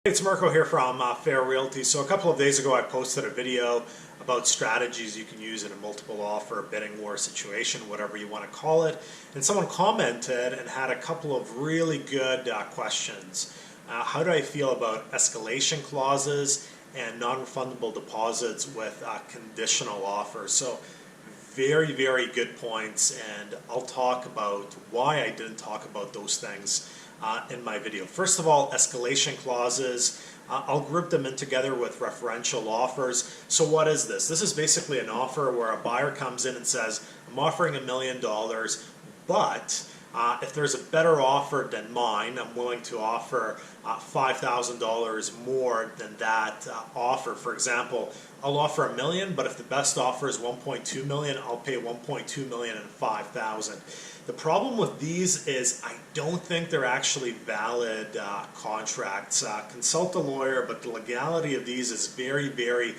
It's Marko here from Fair Realty. So a couple of days ago I posted a video about strategies you can use in a multiple offer bidding war situation, whatever you want to call it. And someone commented and had a couple of really good questions. How do I feel about escalation clauses and non-refundable deposits with conditional offers? So very, very good points, and I'll talk about why I didn't talk about those things in my video. First of all, escalation clauses, I'll group them in together with referential offers. So what is this? This is basically an offer where a buyer comes in and says, I'm offering $1 million, but if there's a better offer than mine, I'm willing to offer $5,000 more than that offer. For example, I'll offer $1 million, but if the best offer is $1.2 million, I'll pay $1.2 million and $5,000. The problem with these is I don't think they're actually valid contracts. Consult a lawyer, but the legality of these is very, very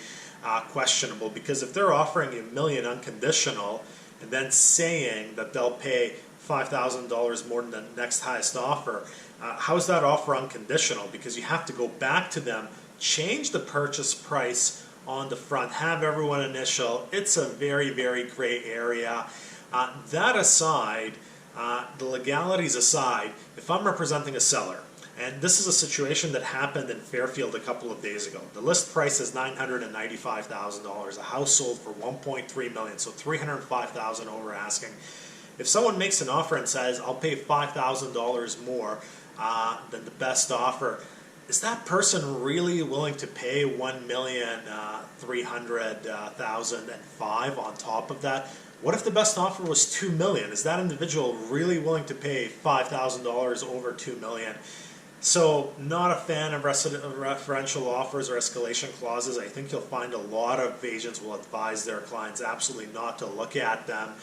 questionable, because if they're offering $1 million unconditional and then saying that they'll pay $5,000 more than the next highest offer, how's that offer unconditional? Because you have to go back to them, change the purchase price on the front, have everyone initial. It's a very, very gray area. That aside, the legalities aside, if I'm representing a seller, and this is a situation that happened in Fairfield a couple of days ago. The list price is $995,000. A house sold for $1.3 million, so $305,000 over asking. If someone makes an offer and says, I'll pay $5,000 more than the best offer, is that person really willing to pay $1,300,005 on top of that? What if the best offer was $2 million? Is that individual really willing to pay $5,000 over $2 million? So, not a fan of referential offers or escalation clauses. I think you'll find a lot of agents will advise their clients absolutely not to look at them.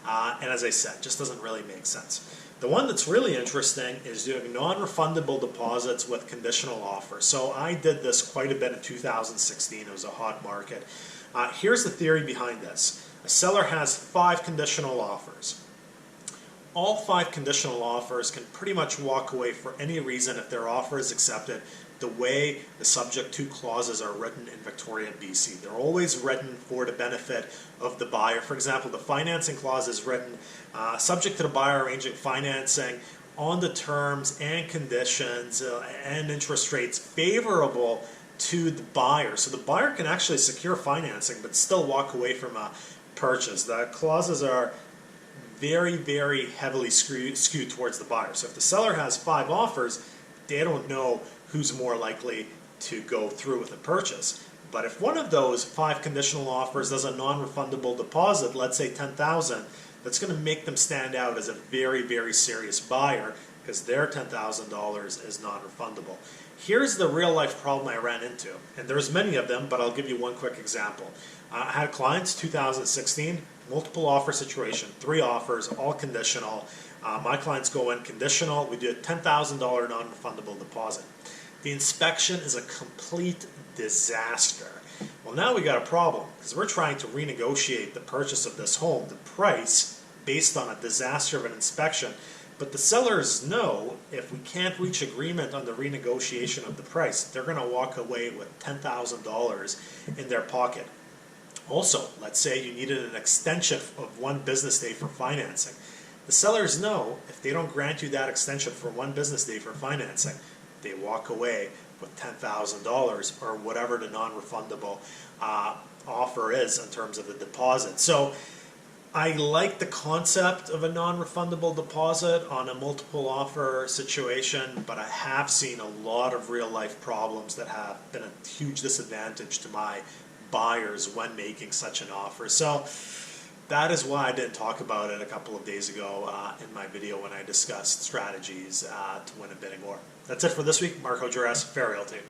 And as I said, just doesn't really make sense. The one that's really interesting is doing non-refundable deposits with conditional offers. So I did this quite a bit in 2016. It was a hot market. Here's the theory behind this. A seller has 5 conditional offers. All 5 conditional offers can pretty much walk away for any reason if their offer is accepted the way the subject to clauses are written in Victoria, BC. They're always written for the benefit of the buyer. For example, the financing clause is written subject to the buyer arranging financing on the terms and conditions and interest rates favorable to the buyer. So the buyer can actually secure financing but still walk away from a purchase. The clauses are very, very heavily skewed towards the buyer. So if the seller has 5 offers, they don't know who's more likely to go through with a purchase. But if one of those 5 conditional offers does a non-refundable deposit, let's say $10,000, that's going to make them stand out as a very, very serious buyer because their $10,000 is non-refundable. Here's the real life problem I ran into, and there's many of them, but I'll give you one quick example. I had clients, 2016, multiple offer situation, 3 offers, all conditional. My clients go in conditional. We do a $10,000 non-refundable deposit. The inspection is a complete disaster. Well, now we got a problem because we're trying to renegotiate the purchase of this home, the price, based on a disaster of an inspection. But the sellers know if we can't reach agreement on the renegotiation of the price, they're going to walk away with $10,000 in their pocket. Also, let's say you needed an extension of 1 business day for financing. The sellers know if they don't grant you that extension for 1 business day for financing, they walk away with $10,000 or whatever the non-refundable offer is in terms of the deposit. So I like the concept of a non-refundable deposit on a multiple offer situation, but I have seen a lot of real life problems that have been a huge disadvantage to my buyers when making such an offer. So that is why I didn't talk about it a couple of days ago in my video when I discussed strategies to win a bidding war. That's it for this week. Marko, Juras, Fair Realty.